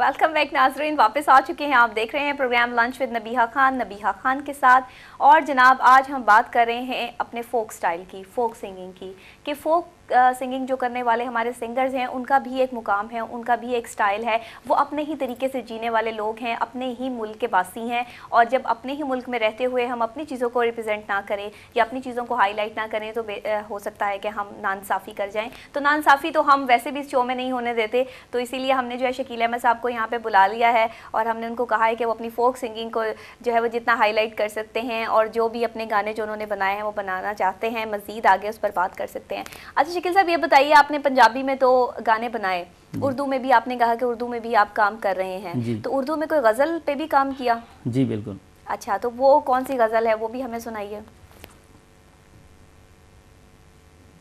Welcome back नाजरीन, वापस आ चुके हैं। आप देख रहे हैं programme lunch with Nabiha Khan के साथ। और जनाब आज हम बात कर रहे हैं अपने फोक स्टाइल की, फोक सिंगिंग की, कि फोक सिंगिंग जो करने वाले हमारे सिंगर्स हैं उनका भी एक मुकाम है, उनका भी एक स्टाइल है। वो अपने ही तरीके से जीने वाले लोग हैं, अपने ही मुल्क के वासी हैं। और जब अपने ही मुल्क में रहते हुए हम अपनी चीज़ों को रिप्रेजेंट ना करें या अपनी चीज़ों को हाईलाइट ना करें तो हो सकता है कि हम नाइंसाफ़ी कर जाएं। तो नाइंसाफ़ी तो हम वैसे भी इस शो में नहीं होने देते, तो इसीलिए हमने जो है शकील अहमद साहब को यहाँ पे बुला लिया है और हमने उनको कहा है कि वो अपनी फोक सिंगिंग को जो है वो जितना हाईलाइट कर सकते हैं और जो भी अपने गाने जो उन्होंने बनाए हैं वो बनाना चाहते हैं, मज़ीद आगे उस पर बात कर सकते हैं। अच्छा शकील साहब, ये बताइए, आपने पंजाबी में तो गाने बनाए, उर्दू में भी आपने कहा कि उर्दू में भी आप काम कर रहे हैं, तो उर्दू में कोई गज़ल पे भी काम किया? जी बिल्कुल। अच्छा, तो वो कौन सी गज़ल है, वो भी हमें सुनाइए।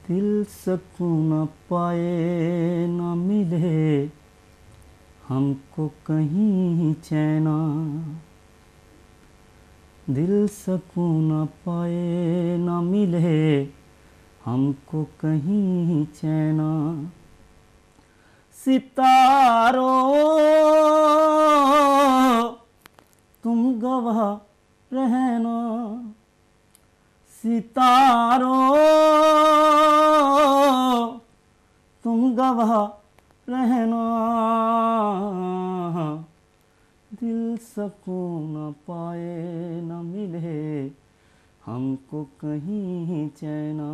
दिल सकून न पाए न मिले हमको कहीं चैना, दिल सकून न पाए न मिले हमको कहीं चैना, सितारों तुम गवाह रहना, सितारों तुम गवाह रहना, दिल सकून न पाए न मिले हमको कहीं चैना,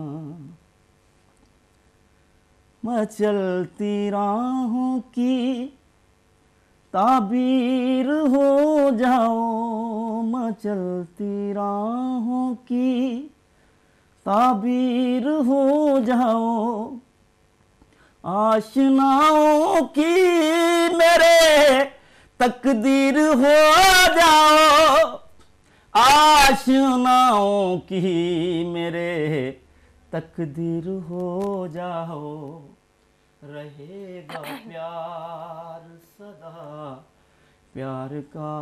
मैं चलती राहों की ताबीर हो जाओ, मैं चलती राहों की ताबीर हो जाओ, आशनाओं की मेरे तकदीर हो जाओ, आशनाओं की मेरे तकदीर हो जाओ, रहेगा प्यार सदा प्यार का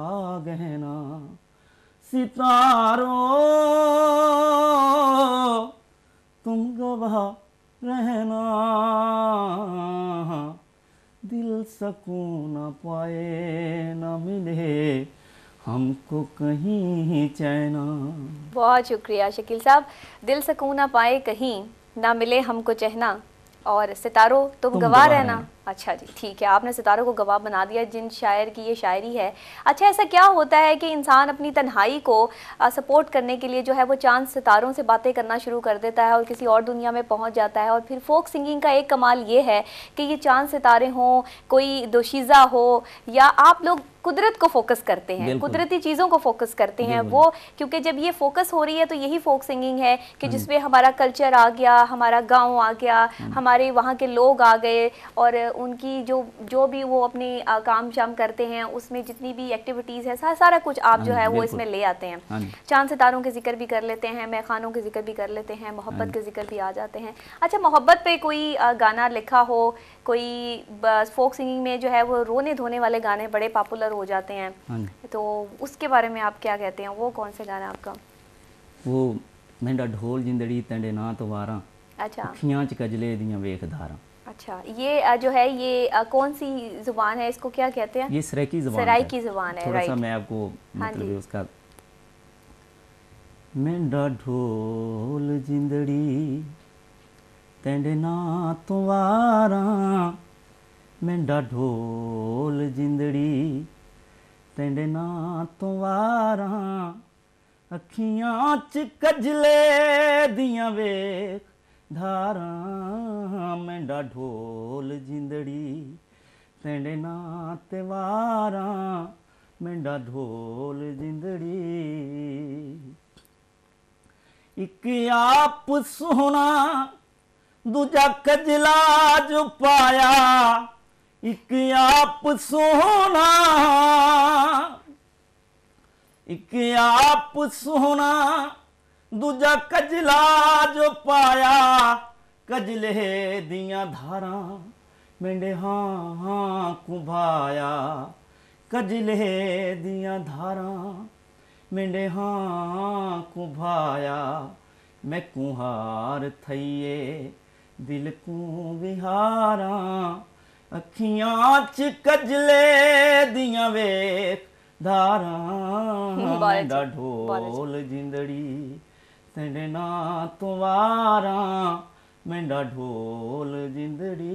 गहना, सितारों तुम गवाह रहना, दिल सकून न पाए न मिले हमको कहीं चैना। बहुत शुक्रिया शकील साहब। दिल सकून ना पाए कहीं ना मिले हमको चहना, और सितारों तुम गवाह रहना। अच्छा जी, ठीक है, आपने सितारों को गवाह बना दिया, जिन शायर की ये शायरी है। अच्छा, ऐसा क्या होता है कि इंसान अपनी तन्हाई को सपोर्ट करने के लिए जो है वो चांद सितारों से बातें करना शुरू कर देता है और किसी और दुनिया में पहुंच जाता है। और फिर फोक सिंगिंग का एक कमाल ये है कि ये चांद सितारे हों, कोई दोशीज़ा हो, या आप लोग कुदरत को फोकस करते हैं, कुदरती चीज़ों को फोकस करते हैं वो, क्योंकि जब ये फोकस हो रही है तो यही फोक सिंगिंग है कि जिसमें हमारा कल्चर आ गया, हमारा गांव आ गया, हमारे वहाँ के लोग आ गए, और उनकी जो भी वो अपने काम शाम करते हैं उसमें जितनी भी एक्टिविटीज़ है सारा कुछ आप जो है वो इसमें ले आते हैं। चांद सितारों के जिक्र भी कर लेते हैं, मैखानों के जिक्र भी कर लेते हैं, मोहब्बत के जिक्र भी आ जाते हैं। अच्छा, मोहब्बत पे कोई गाना लिखा हो, कोई फोक सिंगिंग में जो है वो रोने धोने वाले गाने बड़े पॉपुलर हो जाते हैं, तो उसके बारे में आप क्या कहते हैं? वो कौन से गाना आपका? वो मेरा ढोल जिंदड़ी तेरे ना तो वारा, अच्छा, अखियां च कजले दियां वेख धारा। अच्छा, ये जो है ये कौन सी जुबान है, इसको क्या कहते हैं? ये सराइकी जुबान, सराइकी जुबान है। थोड़ा सा मैं आपको मतलब उसका, मेरा ढोल जिंदड़ी तेरे ना तो वारा, मेरा ढोल जिंदड़ी तेरे ना तो वारा, अखियां च कजले दियां वेख धारा, मेरा ढोल जिंदड़ी तेरे ना ते वारा, मेरा ढोल जिंदड़ी, एक आप सोना दूजा कजला जो पाया, एक आप सोना, एक आप सोना दूजा कजला जो पाया, कजले दियां धारा मेंढे हाँ हाँ कुभाया, कजले दियां धारा मेंढे हाँ कुभाया, मैं कुहार थईए दिल को विहारा, ਅੱਖੀਆਂ 'ਚ ਕਜਲੇ ਦੀਆਂ ਵੇਖ ਧਾਰਾਂ ਮੈਂਡਾ ਢੋਲ ਜਿੰਦੜੀ ਤੇਰੇ ਨਾਂ ਤੋਂ ਵਾਰਾਂ ਮੈਂਡਾ ਢੋਲ जिंदड़ी।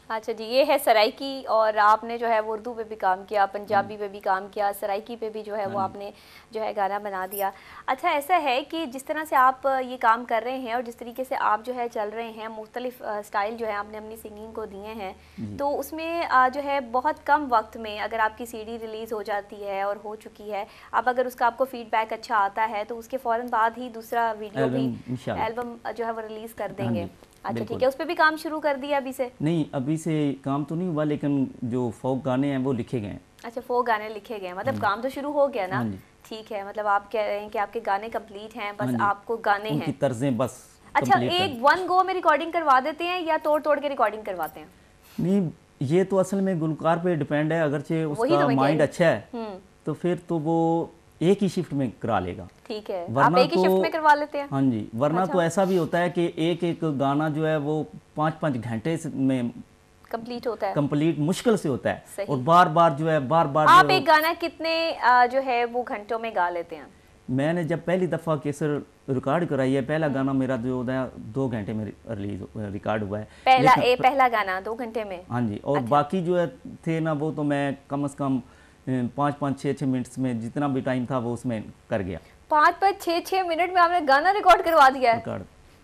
अच्छा जी, ये है सराइकी, और आपने जो है वो उर्दू पे भी काम किया, पंजाबी पे भी काम किया, सराइकी पे भी जो है वो आपने जो है गाना बना दिया। अच्छा, ऐसा है कि जिस तरह से आप ये काम कर रहे हैं और जिस तरीके से आप जो है चल रहे हैं, मुख्तलिफ स्टाइल जो है आपने अपनी सिंगिंग को दिए हैं, तो उसमें जो है बहुत कम वक्त में अगर आपकी सीडी रिलीज़ हो जाती है और हो चुकी है, अब अगर उसका आपको फीडबैक अच्छा आता है तो उसके फ़ौरन बाद ही दूसरा वीडियो भी एल्बम जो है वो रिलीज़ कर देंगे। अच्छा ठीक है, उस पर भी काम शुरू कर दिया अभी से? नहीं, अभी से काम तो नहीं हुआ, लेकिन जो फोक गाने हैं वो लिखे गए हैं। अच्छा, फोक गाने लिखे गए हैं, मतलब काम तो शुरू हो गया ना? ठीक है, मतलब आप कह रहे हैं कि आपके गाने कंप्लीट हैं, बस आपको गाने हैं, उनकी तर्जें बस। अच्छा, एक वन गो में रिकॉर्डिंग करवा देते हैं या तोड़ तोड़ के रिकॉर्डिंग करवाते हैं? नहीं, ये तो असल में गुलकार पे डिपेंड है, अगरचे उसका माइंड अच्छा है तो फिर तो वो एक ही शिफ्ट में करा लेगा। ठीक है, आप एक ही शिफ्ट में करवा लेते हैं? हाँ जी, वरना तो ऐसा भी होता है कि एक एक गाना जो है वो 5-5 घंटे में कंप्लीट होता है, कंप्लीट मुश्किल से होता है, और बार बार जो है बार आप एक गाना कितने जो है वो घंटों में गा लेते हैं? मैंने जब पहली दफ़ा केसर रिकॉर्ड कराई है, पहला गाना मेरा जो है 2 घंटे में रिकॉर्ड हुआ है। पहला गाना 2 घंटे में? हाँ जी, और बाकी जो है थे ना वो तो मैं कम से कम 5-5, 6-6 मिनट्स में जितना भी टाइम था वो उसमें कर गया। 5-5, 6-6 मिनट में आपने गाना रिकॉर्ड करवा दिया है?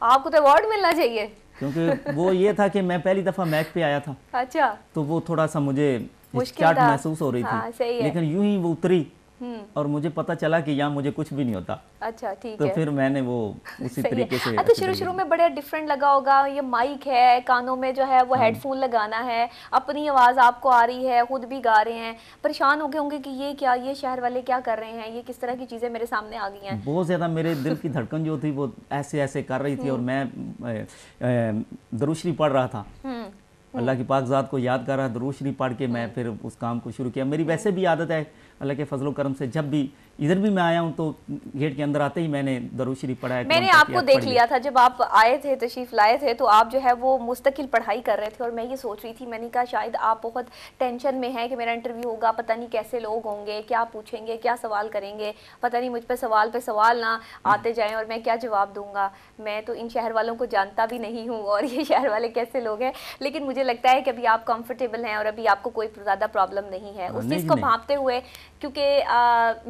आपको तो अवार्ड मिलना चाहिए। क्योंकि वो ये था कि मैं पहली दफ़ा मैच पे आया था। अच्छा, तो वो थोड़ा सा मुझे हिचकिचाहट महसूस हो रही थी, लेकिन यूं ही वो उतरी और मुझे पता चला कि यहाँ मुझे कुछ भी नहीं होता। अच्छा ठीक है, तो फिर मैंने वो उसी तरीके से। अच्छा, शुरू में बड़ा डिफरेंट लगा होगा, ये माइक है, कानों में जो है वो हेडफोन लगाना है, अपनी आवाज़ आपको आ रही है, खुद भी गा रहे हैं, परेशान हो गए होंगे कि ये क्या, ये शहर वाले क्या कर रहे हैं, ये किस तरह की चीज़ें मेरे सामने आ गई हैं? बहुत ज़्यादा मेरे दिल की धड़कन जो थी वो ऐसे ऐसे कर रही थी, और मैं दरूद शरीफ पढ़ रहा था, अल्लाह की पाक ज़ात को याद कर रहा, दरूद शरीफ पढ़ के मैं फिर उस काम को शुरू किया। मेरी वैसे भी आदत है अल्लाह के फजलो करम से, जब भी इधर भी मैं आया हूँ तो गेट के अंदर आते ही मैंने दरूद शरीफ पढ़ा है। मैंने आपको देख लिया था जब आप आए थे, तशरीफ लाए थे, तो आप जो है वो मुस्तकिल पढ़ाई कर रहे थे, और मैं ये सोच रही थी, मैंने कहा शायद आप बहुत टेंशन में हैं कि मेरा इंटरव्यू होगा, पता नहीं कैसे लोग होंगे, क्या पूछेंगे, क्या सवाल करेंगे, पता नहीं मुझ पर सवाल ना आते जाएं और मैं क्या जवाब दूंगा। मैं तो इन शहर वालों को जानता भी नहीं हूँ, और ये शहर वाले कैसे लोग हैं, लेकिन मुझे लगता है कि अभी आप कंफर्टेबल हैं और अभी आपको कोई ज़्यादा प्रॉब्लम नहीं है उस चीज़ को भांपते हुए, क्योंकि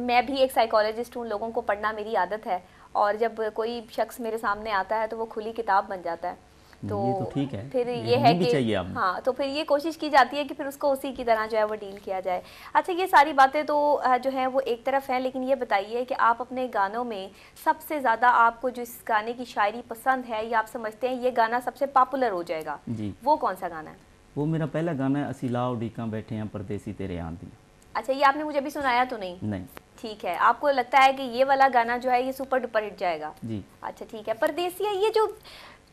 मैं भी एक साइकोलॉजिस्ट हूँ, लोगों को पढ़ना मेरी आदत है, और जब कोई शख्स मेरे सामने आता है तो वो खुली किताब बन जाता है। तो ये तो ठीक है, फिर ये है कि हाँ, तो फिर ये कोशिश की जाती है कि फिर उसको उसी की तरह जो है वो डील किया जाए। अच्छा, ये सारी बातें तो जो है वो एक तरफ है, लेकिन ये बताइए कि आप अपने गानों में सबसे ज़्यादा आपको जो इस गाने की शायरी पसंद है या आप समझते हैं ये गाना सबसे पॉपुलर हो जाएगा, वो कौन सा गाना है? वो मेरा पहला गाना है, असी लाओ डीका बैठे हैं परदेसी तेरे आंधी। अच्छा, ये आपने मुझे अभी सुनाया तो नहीं? नहीं। ठीक है, आपको लगता है कि ये वाला गाना जो है ये सुपर डुपर हिट जाएगा? जी। अच्छा ठीक है, परदेसिया ये जो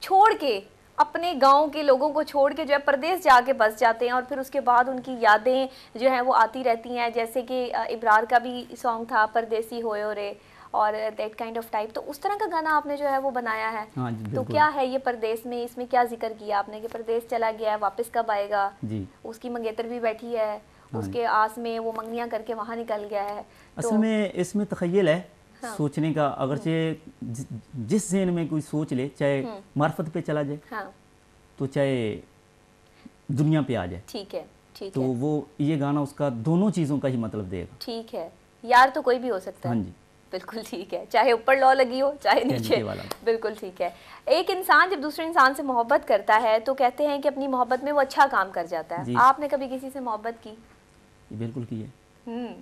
छोड़ के अपने गांव के लोगों को छोड़ के जो है परदेश जाके बस जाते हैं, और फिर उसके बाद उनकी यादें जो हैं वो आती रहती हैं, जैसे कि इब्रार का भी सॉन्ग था परदेसी होयो रे, और दैट काइंड ऑफ टाइप, तो उस तरह का गाना आपने जो है वो बनाया है। हाँ जी, तो क्या है ये परदेश में, इसमें क्या जिक्र किया आपने कि परदेश चला गया है, वापस कब आएगा? जी। उसकी मंगेतर भी बैठी है, उसके आस में वो मंगनियां करके वहाँ निकल गया है। असल में इसमें तखय्युल है, सोचने का, अगरचे जिस ज़हन में कोई सोच ले, चाहे मार्फत पे चला जाए तो चाहे दुनिया पे आ जाए, ठीक है, ठीक तो है, वो ये गाना उसका दोनों चीज़ों का ही मतलब देगा। ठीक है, यार तो कोई भी हो सकता है। हाँ जी, बिल्कुल ठीक है, चाहे ऊपर लॉ लगी हो चाहे नीचे वाला। बिल्कुल ठीक है। एक इंसान जब दूसरे इंसान से मोहब्बत करता है तो कहते हैं कि अपनी मोहब्बत में वो अच्छा काम कर जाता है। आपने कभी किसी से मोहब्बत की? बिल्कुल की है।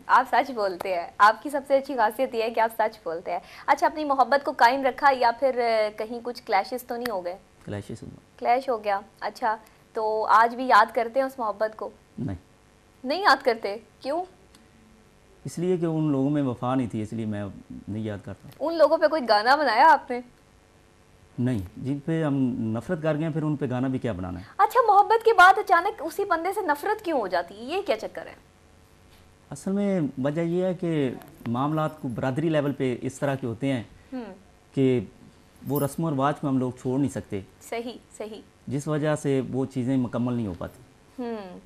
आप सच बोलते हैं, आपकी सबसे अच्छी खासियत ये है कि आप सच बोलते हैं। अच्छा, अपनी मोहब्बत को कायम रखा या फिर कहीं कुछ क्लैशेस तो नहीं हो गए? क्लैश हो गया। अच्छा, तो आज भी याद करते हैं उस मोहब्बत को? नहीं याद करते, क्यों? इसलिए कि उन लोगों में वफा नहीं थी, इसलिए मैं नहीं याद करता। उन लोगों पे कोई गाना बनाया आपने? नहीं, जिन पे हम नफरत कर गए फिर उन पे गाना भी क्या बनाना है। अच्छा, मोहब्बत के बाद अचानक उसी बंदे से नफरत क्यों हो जाती है, ये क्या चक्कर है? असल में वजह यह है कि मामलात को बरादरी लेवल पे इस तरह के होते हैं कि वो रस्म और रिवाज को हम लोग छोड़ नहीं सकते, सही सही। जिस वजह से वो चीज़ें मुकम्मल नहीं हो पाती।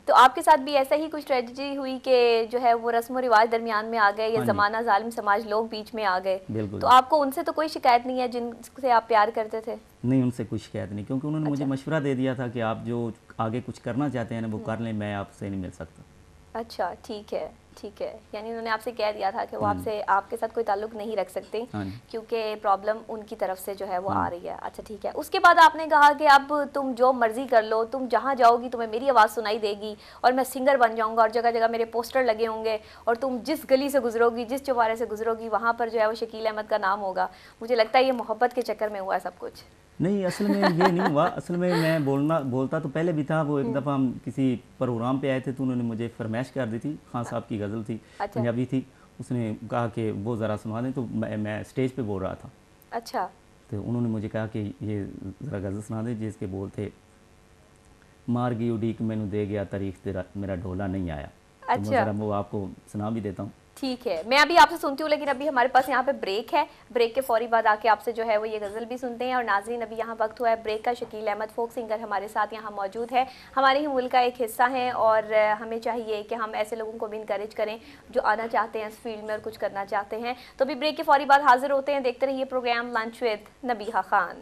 तो आपके साथ भी ऐसा ही कुछ ट्रेजेडी हुई कि जो है वो रस्म और रिवाज दरमियान में आ गए, या हाँ जी। ज़माना जालिम समाज लोग बीच में आ गए? बिल्कुल। तो आपको उनसे तो कोई शिकायत नहीं है जिनसे आप प्यार करते थे? नहीं, उनसे कोई शिकायत नहीं, क्योंकि उन्होंने मुझे अच्छा। मशवरा दे दिया था कि आप जो आगे कुछ करना चाहते हैं ना वो कर लें, मैं आपसे नहीं मिल सकता। अच्छा, ठीक है ठीक है। यानी उन्होंने आपसे कह दिया था कि वो आपसे आपके साथ कोई ताल्लुक नहीं रख सकते, हाँ जी। क्योंकि प्रॉब्लम उनकी तरफ से जो है वो आ रही है। अच्छा ठीक है। उसके बाद आपने कहा कि अब तुम जो मर्जी कर लो, तुम जहाँ जाओगी तुम्हें मेरी आवाज़ सुनाई देगी और मैं सिंगर बन जाऊँगा और जगह जगह मेरे पोस्टर लगे होंगे, और तुम जिस गली से गुजरोगी, जिस चौबारे से गुजरोगी, वहाँ पर जो है वो शकील अहमद का नाम होगा। मुझे लगता है ये मोहब्बत के चक्कर में हुआ है सब कुछ। नहीं, असल में ये नहीं हुआ। असल में मैं बोलता तो पहले भी था। वो एक दफ़ा हम किसी प्रोग्राम पे आए थे तो उन्होंने मुझे फरमाइश कर दी थी, खान साहब की गज़ल थी, अच्छा। पंजाबी थी। उसने कहा कि वो ज़रा सुना दें, तो मैं स्टेज पे बोल रहा था। अच्छा। तो उन्होंने मुझे कहा कि ये ज़रा गज़ल सुना दें, जिसके बोल थे, मार गई उड़ीक मैनू दे गया तारीख तेरा, मेरा ढोला नहीं आया। तो मैं अच्छा ज़रा वो आपको सुना भी देता हूँ। ठीक है, मैं अभी आपसे सुनती हूँ, लेकिन अभी हमारे पास यहाँ पे ब्रेक है। ब्रेक के फौरी बाद आके आपसे जो है वो ये गज़ल भी सुनते हैं। और नाज़रीन, अभी यहाँ वक्त हुआ है ब्रेक का। शकील अहमद फोक सिंगर हमारे साथ यहाँ मौजूद है, हमारे ही मुल्क का एक हिस्सा है, और हमें चाहिए कि हम ऐसे लोगों को भी इंकरेज करें जो आना चाहते हैं इस फील्ड में और कुछ करना चाहते हैं। तो अभी ब्रेक के फौरी बाद हाजिर होते हैं। देखते रहिए programme lunch with Nabiha Khan.